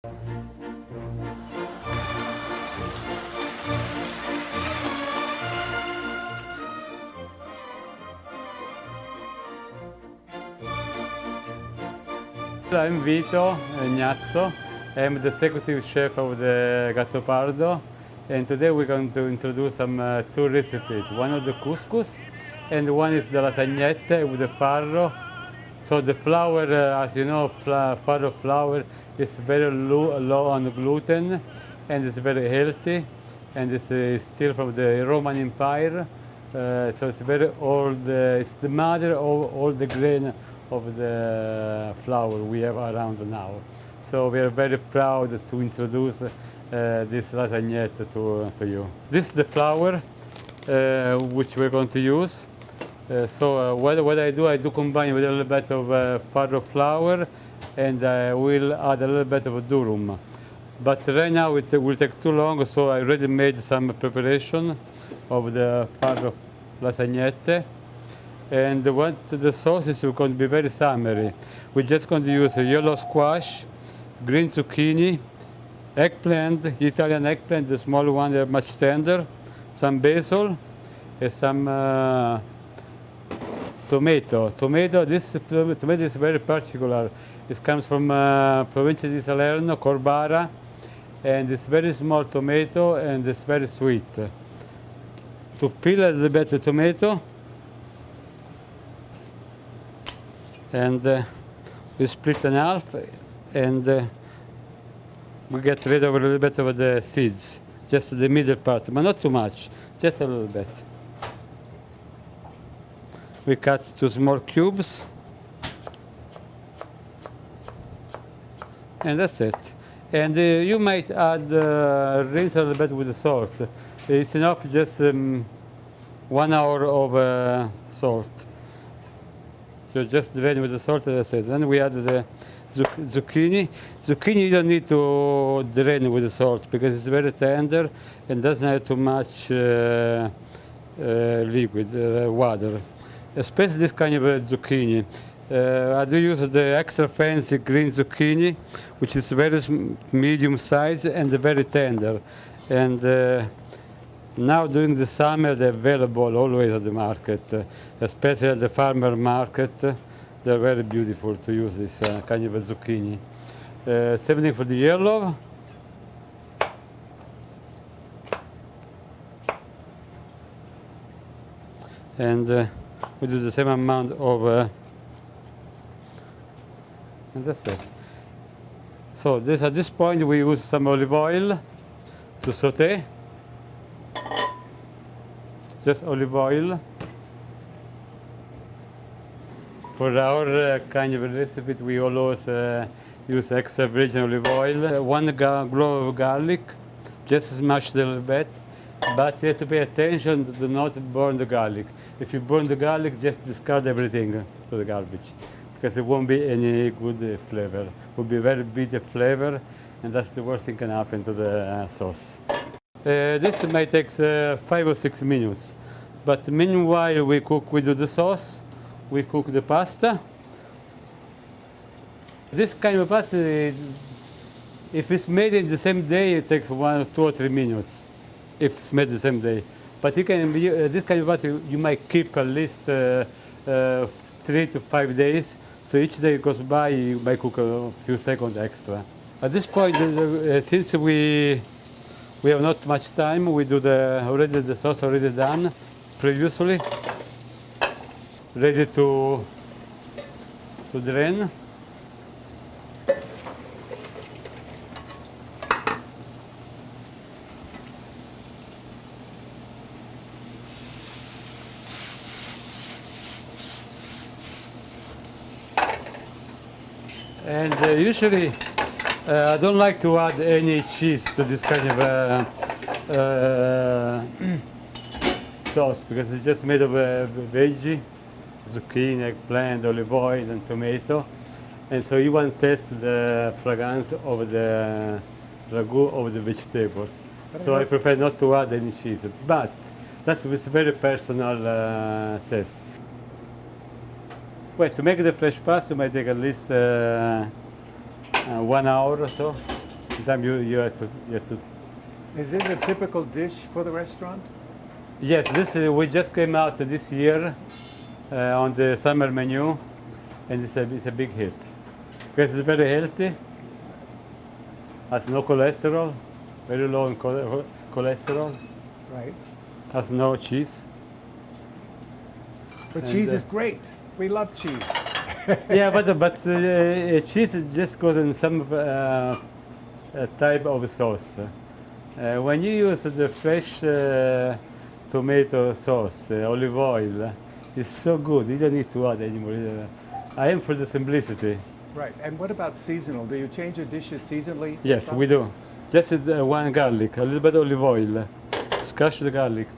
I'm Vito Ignazzo. I'm the executive chef of the Gattopardo, and today we're going to introduce some two recipes. One of the couscous, and one is the lasagnette with the farro. So the flour, as you know, farro flour is very low on gluten, and it's very healthy, and it's still from the Roman Empire. So it's very old. It's the mother of all the grain of the flour we have around now. So we are very proud to introduce this lasagnette to you. This is the flour which we're going to use. What I do combine with a little bit of farro flour, and I will add a little bit of durum. But right now it will take too long, so I already made some preparation of the farro lasagnette. And the sauce is going to be very summery. We're just going to use a yellow squash, green zucchini, eggplant, Italian eggplant, the small one, they're much tender, some basil, and some tomato. This tomato is very particular. It comes from Provincia di Salerno, Corbara, and it's very small tomato, and it's very sweet. To peel a little bit the tomato, and we split in half, and we get rid of a little bit of the seeds, just the middle part, but not too much, just a little bit. We cut to small cubes, and that's it. And you might add rinse a little bit with the salt. It's enough just 1 hour of salt. So just drain with the salt, that's it. Then we add the zucchini. Zucchini you don't need to drain with the salt because it's very tender and doesn't have too much liquid, water. Especially this kind of zucchini. I do use the extra fancy green zucchini, which is very medium size and very tender. And now during the summer they're available always at the market, especially at the farmer market. They're very beautiful to use this kind of a zucchini. Same thing for the yellow. And we do the same amount of, and that's it. So at this point we use some olive oil to saute. Just olive oil. For our kind of recipe, we always use extra virgin olive oil. 1 clove of garlic, just smash it a little bit. But you have to pay attention to not burn the garlic. If you burn the garlic, just discard everything to the garbage, because it won't be any good flavor. It will be very bitter flavor, and that's the worst thing can happen to the sauce. This might take 5 or 6 minutes. But meanwhile, we do the sauce, we cook the pasta. This kind of pasta, if it's made in the same day, it takes 1, 2 or 3 minutes, if it's made the same day. But you can, this kind of pasta you might keep at least 3 to 5 days. So each day goes by, you might cook a few seconds extra. At this point, since we have not much time, we do the sauce already done previously, ready to drain. And usually I don't like to add any cheese to this kind of sauce, because it's just made of veggie, zucchini, eggplant, olive oil, and tomato. And so you want to taste the fragrance of the ragu of the vegetables. So I prefer not to add any cheese, but that's with very personal taste. Well, to make the fresh pasta, it might take at least 1 hour or so. Sometimes you have to. Is it a typical dish for the restaurant? Yes, this we just came out this year on the summer menu, and it's a big hit because it's very healthy. Has no cholesterol, very low in cholesterol. Right. Has no cheese. But And, cheese is great. We love cheese. Yeah, but cheese just goes in some type of sauce. When you use the fresh tomato sauce, olive oil, it's so good. You don't need to add anymore. I am for the simplicity. Right. And what about seasonal? Do you change your dishes seasonally? Yes, we do. Just one garlic, a little bit of olive oil, scratch the garlic.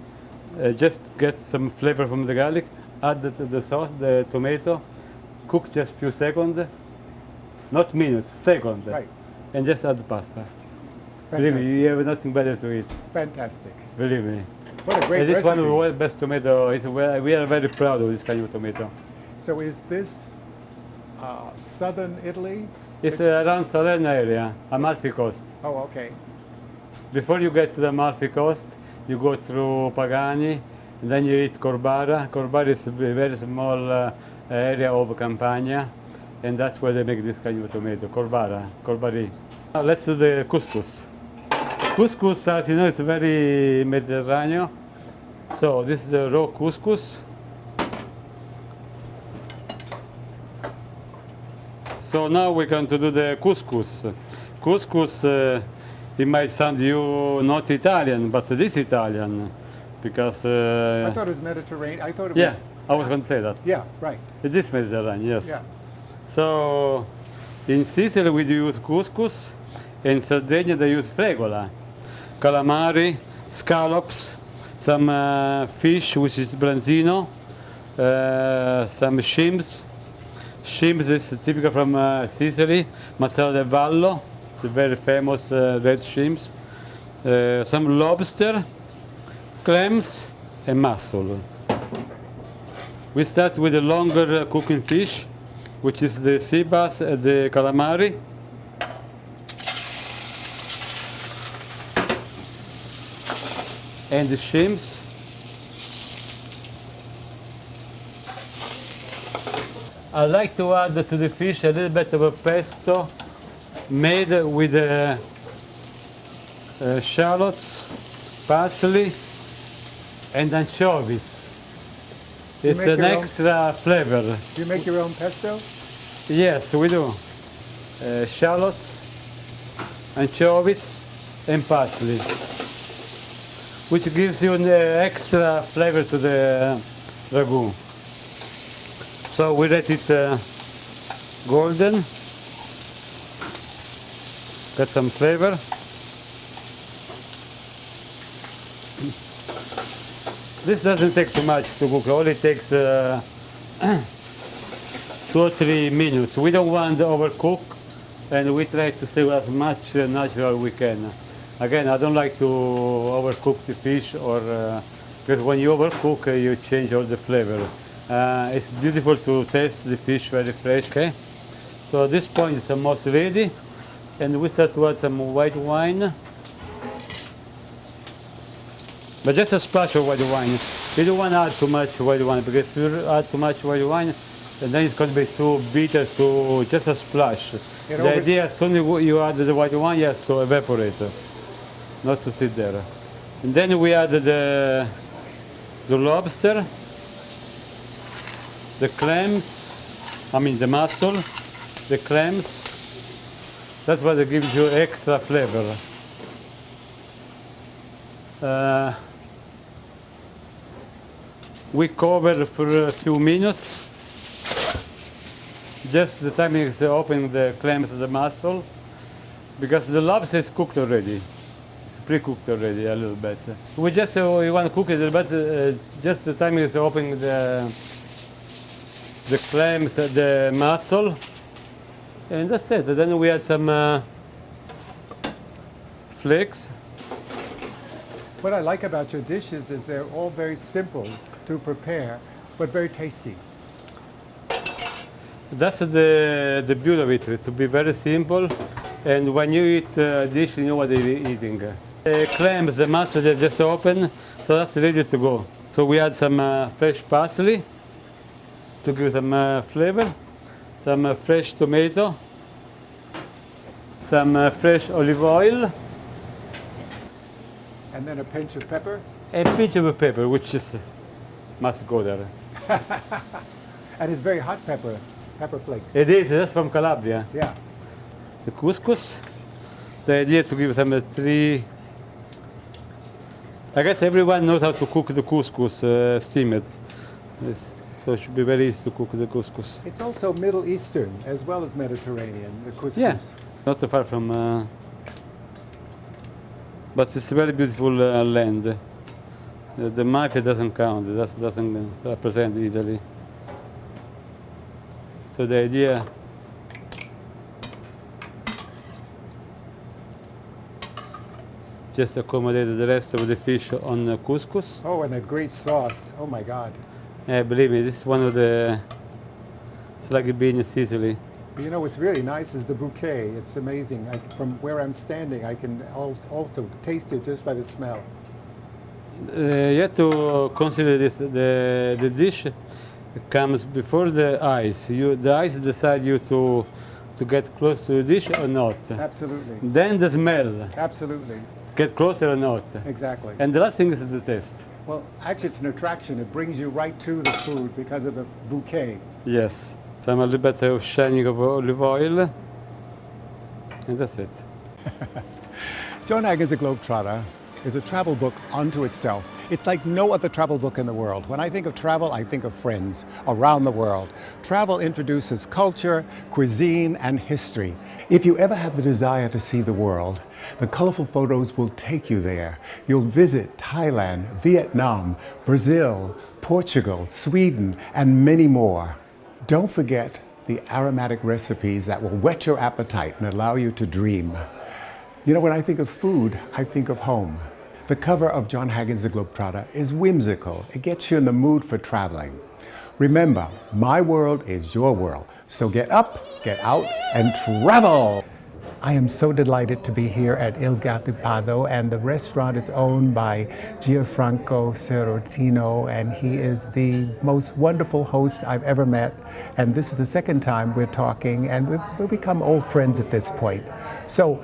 Just get some flavor from the garlic, add the sauce, the tomato, cook just a few seconds, not minutes, seconds, Right. and just add the pasta. Fantastic. Believe me, you have nothing better to eat. Fantastic. Believe me. What a great And this recipe. one of the best tomato. We are very proud of this kind of tomato. So is this southern Italy? It's around Salerno area, Amalfi Coast. Oh, okay. Before you get to the Amalfi Coast, you go through Pagani, and then you eat Corbara. Corbara is a very small area of Campania, and that's where they make this kind of tomato, Corbari. Now let's do the couscous. Couscous, as you know, is very Mediterranean. So this is the raw couscous. So now we're going to do the couscous. Couscous, it might sound you not Italian, but it is Italian, because I thought it was Mediterranean. I thought it yeah, was. I was going to say that. Yeah, right. It is Mediterranean, yes. Yeah. So in Sicily we do use couscous, in Sardinia they use fregola, calamari, scallops, some fish which is branzino, some shrimps. Shrimps is typical from Sicily, Mazzara del Vallo, it's a very famous red shrimps, some lobster, clams and mussel. We start with the longer cooking fish, which is the sea bass and the calamari. And the shrimps. I like to add to the fish a little bit of a pesto made with shallots, parsley, and anchovies. It's an extra flavor. Do you make your own pesto? Yes, we do. Shallots, anchovies, and parsley, which gives you an extra flavor to the ragu. So we let it golden, got some flavor. This doesn't take too much to cook, it only takes 2 or 3 minutes. We don't want to overcook, and we try to save as much natural we can. Again, I don't like to overcook the fish, or because when you overcook, you change all the flavor. It's beautiful to taste the fish very fresh. Okay, so at this point it's almost ready, and we start to add some white wine. But just a splash of white wine. You don't want to add too much white wine, because if you add too much white wine, then it's going to be too bitter, to just a splash. The idea, as soon as you add the white wine, yes, to evaporate, not to sit there. And then we add the lobster, the clams, the mussel, the clams. That's what gives you extra flavor. We cover for a few minutes, just the time is opening the clams and the mussel, because the lobster is cooked already. It's pre-cooked already a little bit. We just we want to cook it a little bit, just the time is opening the clams and the mussel, and that's it. Then we add some flakes. What I like about your dishes is they're all very simple to prepare, but very tasty. That's the beauty of it, to be very simple, And when you eat a dish, you know what you're eating. The clams, the mussels, they just open, so that's ready to go. So we add some fresh parsley to give some flavor, some fresh tomato, some fresh olive oil, And then a pinch of pepper. a pinch of pepper, which is must go there. And it's very hot pepper, pepper flakes. It is, that's from Calabria. Yeah. The couscous, the idea to give them three. I guess everyone knows how to cook the couscous, steam it. So it should be very easy to cook the couscous. It's also Middle Eastern as well as Mediterranean, the couscous. Yeah, not too far from. But it's a very beautiful land. The mafia doesn't count, it doesn't represent Italy. So the idea just accommodate the rest of the fish on couscous. Oh, and that great sauce. Oh my God. Believe me, this is one of the, it's like being in Sicily. But you know what's really nice is the bouquet. It's amazing. From where I'm standing, I can also taste it just by the smell. You have to consider this, the dish comes before the eyes. The eyes decide you to get close to the dish or not. Absolutely. Then the smell, Absolutely. get closer or not. Exactly. And the last thing is the taste. Well, actually, it's an attraction. It brings you right to the food because of the bouquet. Yes. Some a little bit of shining of olive oil. And that's it. Jon Haggins, the GlobeTrotter, is a travel book unto itself. It's like no other travel book in the world. When I think of travel, I think of friends around the world. Travel introduces culture, cuisine, and history. If you ever have the desire to see the world, the colorful photos will take you there. You'll visit Thailand, Vietnam, Brazil, Portugal, Sweden, and many more. Don't forget the aromatic recipes that will whet your appetite and allow you to dream. You know, when I think of food, I think of home. The cover of Jon Haggins, the GlobeTrotter is whimsical. It gets you in the mood for traveling. Remember, my world is your world. So get up, get out, and travel! I am so delighted to be here at Il Gattopardo, and the restaurant is owned by Gianfranco Serotino, and he is the most wonderful host I've ever met. And this is the second time we're talking, and we've become old friends at this point. So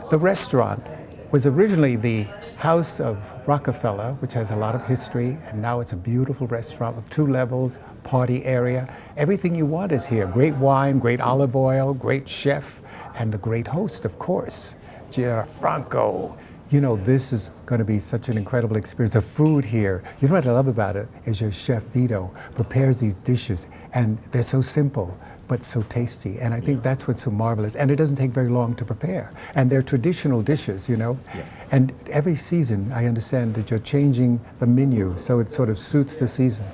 the restaurant was originally the House of Rockefeller, which has a lot of history, and now it's a beautiful restaurant with 2 levels, party area. Everything you want is here. Great wine, great olive oil, great chef, and the great host, of course, Gianfranco. You know, this is going to be such an incredible experience. The food here, you know what I love about it is your chef Vito prepares these dishes, and they're so simple, but so tasty. And I think that's what's so marvelous. And it doesn't take very long to prepare. And they're traditional dishes, you know. Yeah. And every season, I understand that you're changing the menu so it sort of suits the season.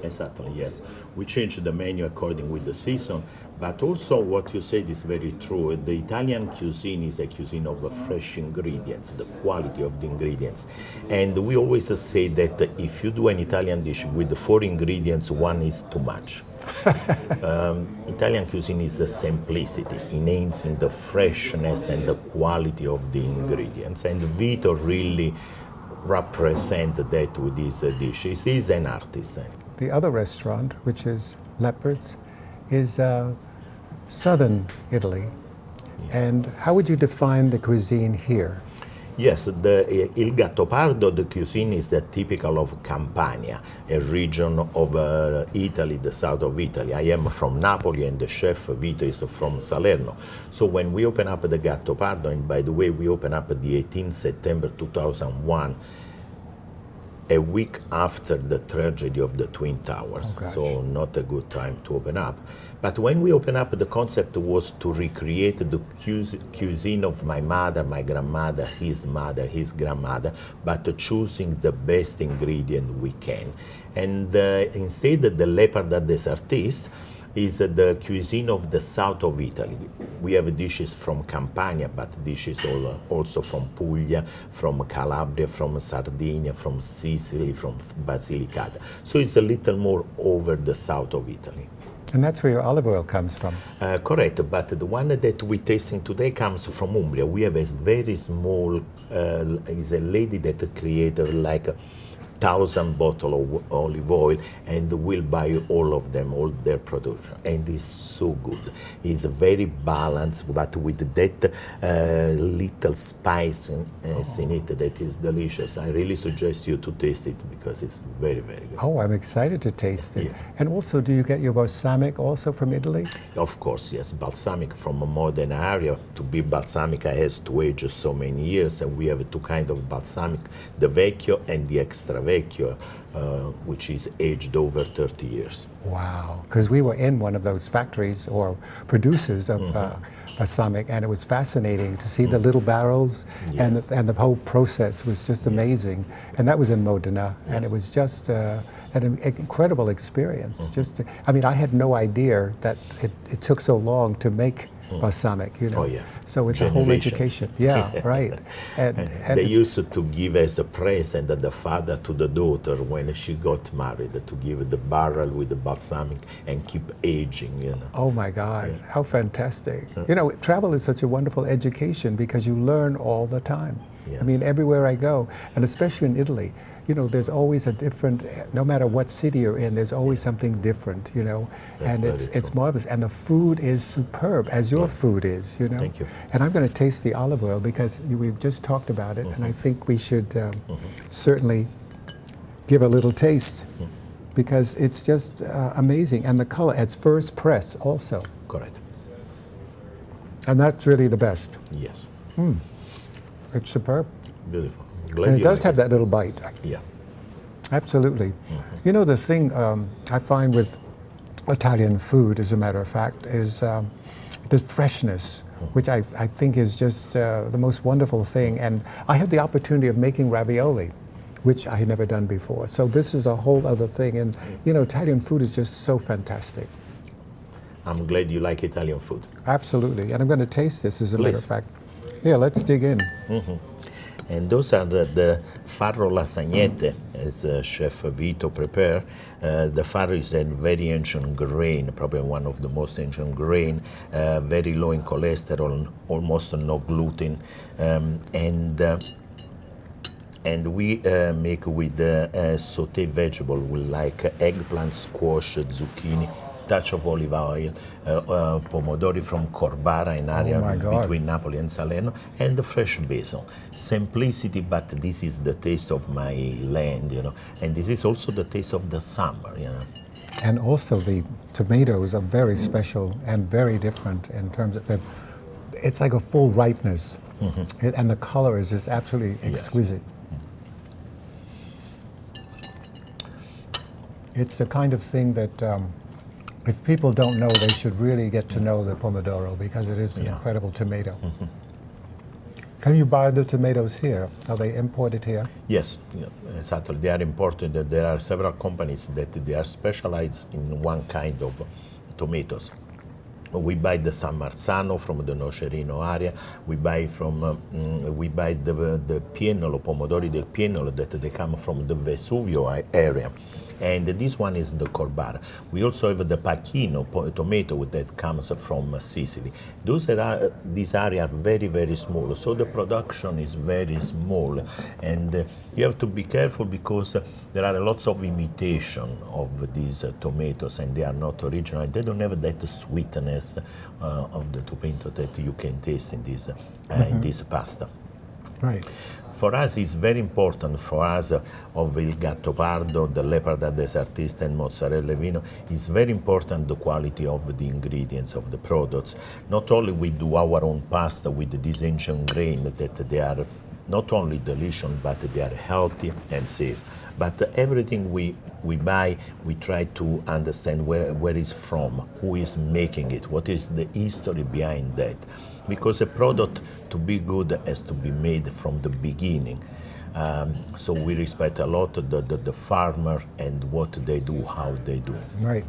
Exactly, yes. We change the menu according with the season, but also what you said is very true. The Italian cuisine is a cuisine of fresh ingredients, the quality of the ingredients. And we always say that if you do an Italian dish with 4 ingredients, 1 is too much. Italian cuisine is the simplicity, enhancing the freshness and the quality of the ingredients. And Vito really represents that with his dishes. He's an artisan. The other restaurant, which is Leopard's, is southern Italy. Yeah. And how would you define the cuisine here? Yes, Il Gattopardo, the cuisine is typical of Campania, a region of Italy, the south of Italy. I am from Napoli and the chef Vito is from Salerno. So when we open up the Gattopardo, and by the way, we open up the 18th September 2001, a week after the tragedy of the Twin Towers, so not a good time to open up. But when we open up, the concept was to recreate the cuisine of my mother, my grandmother, his grandmother, but choosing the best ingredient we can. And instead, the Leopard des Artistes is the cuisine of the south of Italy. We have dishes from Campania, but dishes also from Puglia, from Calabria, from Sardinia, from Sicily, from Basilicata. So it's a little more over the south of Italy. And that's where your olive oil comes from. Correct, but the one that we're tasting today comes from Umbria. We have a very small, is a lady that created like 1,000 bottles of olive oil and will buy all of them, all their production. And it's so good. It's very balanced, but with that little spice in it that is delicious. I really suggest you to taste it because it's very, very good. Oh, I'm excited to taste it. Yeah. And also, do you get your balsamic also from Italy? Of course, yes, balsamic from a modern area. To be balsamic, it has to age so many years, and we have two kinds of balsamic, the vecchio and the extra vecchio, which is aged over 30 years. Wow, because we were in one of those factories or producers of balsamic, and it was fascinating to see the little barrels, and the whole process was just amazing. And that was in Modena, and it was just an incredible experience. I mean, I had no idea that it took so long to make balsamic, you know. Oh, yeah. So it's a whole education. Yeah, right. And they used to give as a present the father to the daughter when she got married, to give the barrel with the balsamic and keep aging, you know. Oh my God, how fantastic. You know, travel is such a wonderful education because you learn all the time. Yes. I mean, everywhere I go, and especially in Italy, you know, there's always a different, no matter what city you're in, there's always something different, you know. That's and it's true. marvelous. And the food is superb, as your food is, you know. Thank you. And I'm going to taste the olive oil because we've just talked about it, and I think we should certainly give a little taste because it's just amazing. And the color, it's first press also. Correct. And that's really the best. Yes. It's superb. Beautiful. Glad And it you does like have that little bite. Yeah. Absolutely. You know, the thing I find with Italian food, as a matter of fact, is the freshness, which I think is just the most wonderful thing. And I had the opportunity of making ravioli, which I had never done before. So this is a whole other thing. And, you know, Italian food is just so fantastic. I'm glad you like Italian food. Absolutely. And I'm going to taste this, as a matter of Please. fact. Yeah, let's dig in. And those are the farro lasagnette, as Chef Vito prepared. The farro is a very ancient grain, probably one of the most ancient grain, very low in cholesterol, almost no gluten, and we make with sauté vegetable, with like eggplant, squash, zucchini, touch of olive oil, pomodori from Corbara, an area my God. between Napoli and Salerno, and the fresh basil. Simplicity, but this is the taste of my land, you know, and this is also the taste of the summer, you know. And also the tomatoes are very special and very different in terms of it's like a full ripeness. And the color is just absolutely exquisite. It's the kind of thing that if people don't know, they should really get to know the pomodoro because it is an incredible tomato. Can you buy the tomatoes here? Are they imported here? Yes, exactly. They are imported. There are several companies that they are specialized in one kind of tomatoes. We buy the San Marzano from the Nocerino area. We buy the Piennolo, pomodori del Piennolo, that they come from the Vesuvio area. And this one is the Corbara. We also have the Pacchino tomato that comes from Sicily. These areas are very, very small, so the production is very small. And you have to be careful because there are lots of imitation of these tomatoes, and they are not original, and they don't have that sweetness of the tomato that you can taste in this pasta. Right. For us, it's very important for us of il Gattopardo, the Leopard Dessertista, and Mozzarella Vino. It's very important the quality of the ingredients of the products. Not only we do our own pasta with this ancient grain that they are not only delicious, but they are healthy and safe. But everything we buy, we try to understand where it's from, who is making it, what is the history behind that. Because a product, to be good, has to be made from the beginning. So we respect a lot the farmer and what they do, how they do. Right.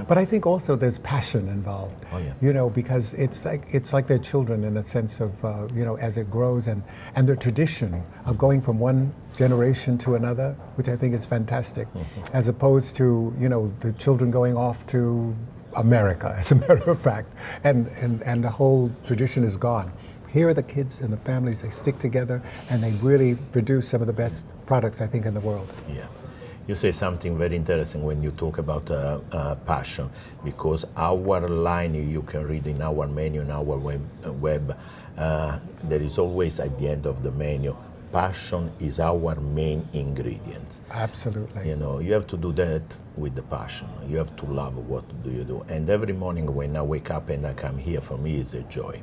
But I think also there's passion involved. Oh, yeah. You know, because it's like their children in the sense of you know, as it grows, and their tradition of going from one generation to another, which I think is fantastic, as opposed to, you know, the children going off to America, as a matter of fact, and the whole tradition is gone. Here are the kids and the families, they stick together and they really produce some of the best products, I think, in the world. Yeah. You say something very interesting when you talk about passion, because our line, you can read in our menu, in our web, there is always at the end of the menu, passion is our main ingredient. Absolutely. You know, you have to do that with the passion. You have to love what do you do. And every morning when I wake up and I come here, for me, it's a joy.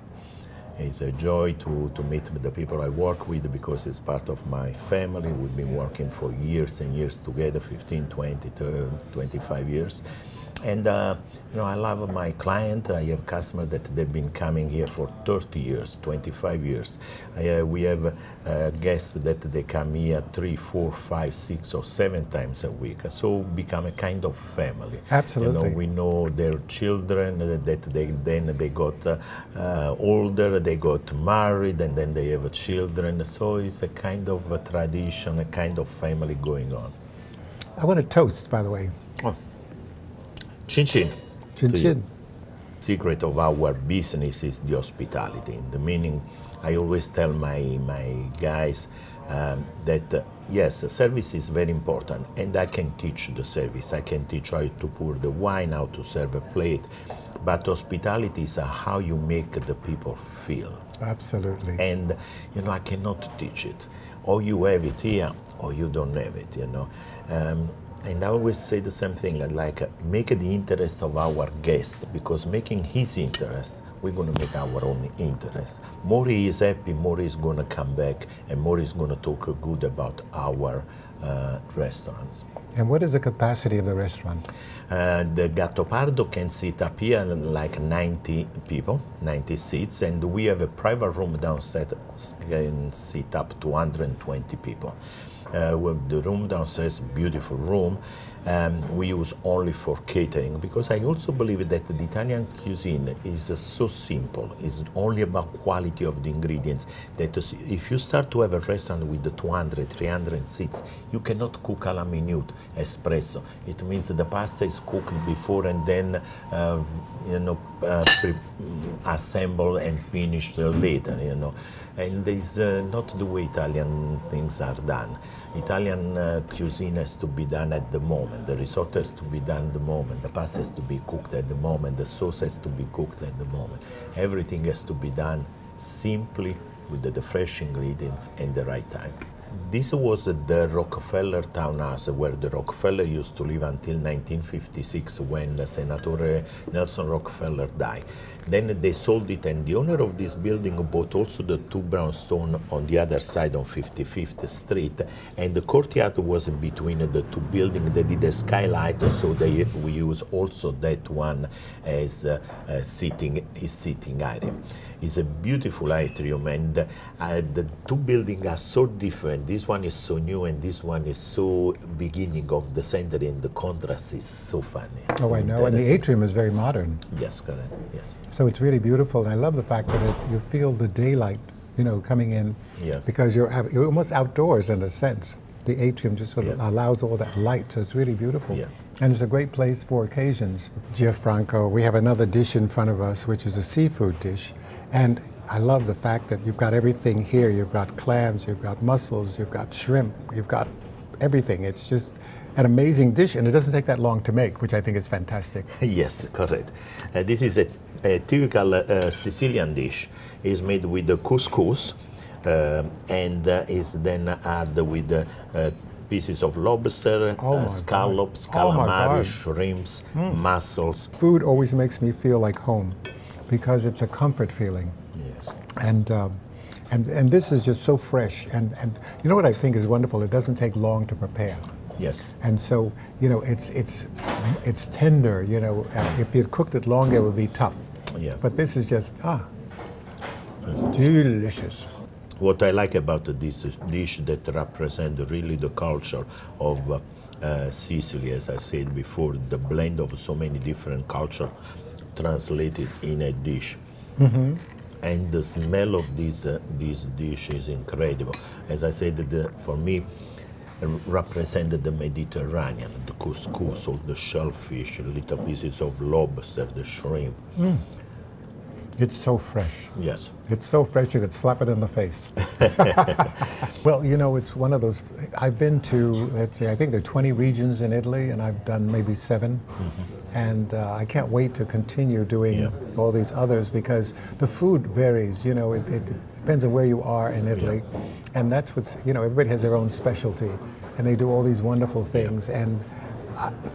It's a joy to meet the people I work with, because it's part of my family. We've been working for years and years together, 15, 20, 30, 25 years. And you know, I love my client. I have customers that they've been coming here for 30 years, 25 years. We have guests that they come here 3, 4, 5, 6, or 7 times a week. So become a kind of family. Absolutely. You know, we know their children that they got older, they got married, and then they have children. So it's a kind of a tradition, a kind of family going on. I want to toast, by the way. Oh. Chin chin. Chin To chin. you. Secret of our business is the hospitality. The meaning, I always tell my guys that yes, service is very important, and I can teach the service. I can teach how to pour the wine, how to serve a plate, but hospitality is how you make the people feel. Absolutely. And you know, I cannot teach it. Or you have it here, or you don't have it. You know. And I always say the same thing, like make the interest of our guest, because making his interest, we're going to make our own interest. More he is happy, more he's going to come back, and more he's going to talk good about our restaurants. And what is the capacity of the restaurant? The Gattopardo can sit up here like 90 people, 90 seats, and we have a private room downstairs can sit up to 120 people. With the room downstairs, beautiful room, we use only for catering, because I also believe that the Italian cuisine is so simple. It's only about quality of the ingredients, that if you start to have a restaurant with the 200, 300 seats, you cannot cook à la minute, espresso. It means the pasta is cooked before and then you know, assembled and finished later, you know. And it's not the way Italian things are done. Italian cuisine has to be done at the moment. The risotto has to be done at the moment. The pasta has to be cooked at the moment. The sauce has to be cooked at the moment. Everything has to be done simply with the fresh ingredients and the right time. This was the Rockefeller townhouse where the Rockefeller used to live until 1956, when Senator Nelson Rockefeller died. Then they sold it, and the owner of this building bought also the 2 brownstone on the other side on 55th Street, and the courtyard was in between the 2 buildings. They did a skylight, so we use also that one as a sitting area. It's a beautiful atrium, and the 2 buildings are so different. This one is so new, and this one is so beginning of the century, and the contrast is so funny. Oh, I know. And the atrium is very modern. Yes, correct. Yes. So it's really beautiful. And I love the fact that you feel the daylight, you know, coming in, Yeah. because you're almost outdoors in a sense. The atrium just sort of allows all that light, so it's really beautiful. Yeah. And it's a great place for occasions. Gianfranco, we have another dish in front of us, which is a seafood dish. And I love the fact that you've got everything here. You've got clams, you've got mussels, you've got shrimp, you've got everything. It's just an amazing dish, and it doesn't take that long to make, which I think is fantastic. Yes, correct. This is a typical Sicilian dish. It's made with the couscous, and is then added with pieces of lobster, scallops, calamari, shrimps, mussels. Food always makes me feel like home, because it's a comfort feeling. Yes. And this is just so fresh. And you know what I think is wonderful? It doesn't take long to prepare. Yes. And so, you know, it's tender. You know, if you cooked it longer, it would be tough. Yeah. But this is just delicious. What I like about this dish that represents really the culture of Sicily, as I said before, the blend of so many different cultures translated in a dish. Mm-hmm. And the smell of this dish is incredible. As I said, for me, represented the Mediterranean, the couscous, all the shellfish, little pieces of lobster, the shrimp. It's so fresh. Yes. It's so fresh you could slap it in the face. Well, you know, it's one of those, I've been to, let's see, I think there are 20 regions in Italy, and I've done maybe 7. And I can't wait to continue doing all these others, because the food varies. You know, it depends on where you are in Italy. And that's what's, you know, everybody has their own specialty, and they do all these wonderful things. And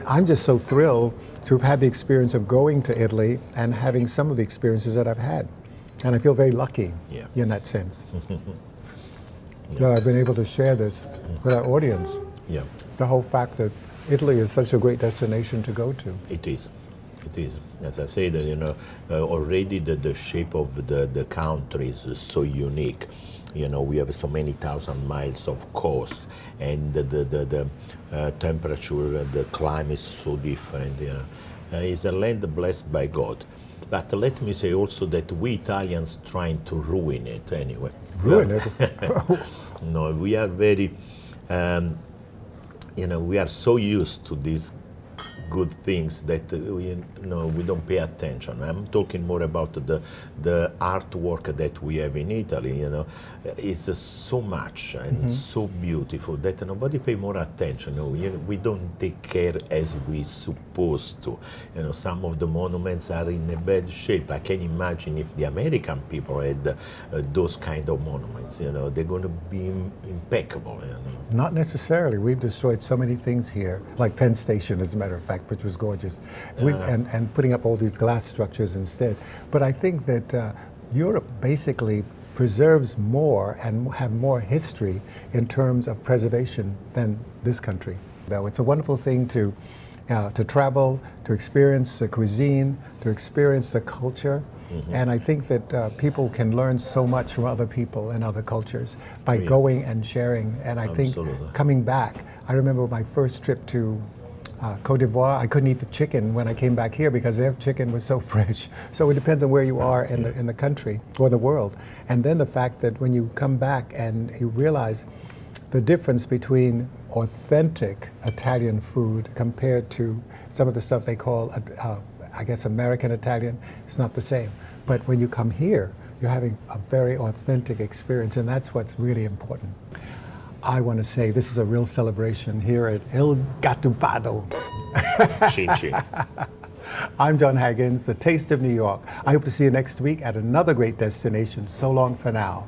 I'm just so thrilled to have had the experience of going to Italy and having some of the experiences that I've had. And I feel very lucky in that sense that I've been able to share this with our audience. Yeah. The whole fact that Italy is such a great destination to go to. It is. It is. As I said, you know, already the shape of the country is so unique. You know, we have so many thousand miles of coast, and the temperature, the climate is so different. You know, it's a land blessed by God. But let me say also that we Italians trying to ruin it anyway. Ruin it? No, we are very, you know, we are so used to these good things that we don't pay attention. I'm talking more about the artwork that we have in Italy. You know, it's so much and so beautiful that nobody pay more attention. You know, we don't take care as we supposed to. You know, some of the monuments are in a bad shape. I can imagine if the American people had those kind of monuments. You know, they're going to be impeccable. You know. Not necessarily. We've destroyed so many things here, like Penn Station, as a matter of fact, which was gorgeous, and putting up all these glass structures instead. But I think that Europe basically preserves more and have more history in terms of preservation than this country. Though it's a wonderful thing to travel, to experience the cuisine, to experience the culture. And I think that people can learn so much from other people and other cultures by going and sharing. And I think coming back, I remember my first trip to Côte d'Ivoire, I couldn't eat the chicken when I came back here because their chicken was so fresh. So it depends on where you are in the country or the world. And then the fact that when you come back and you realize the difference between authentic Italian food compared to some of the stuff they call, I guess, American Italian, it's not the same. But when you come here, you're having a very authentic experience, and that's what's really important. I want to say this is a real celebration here at Il Gattopardo. Chin chin. I'm Jon Haggins, the Taste of New York. I hope to see you next week at another great destination. So long for now.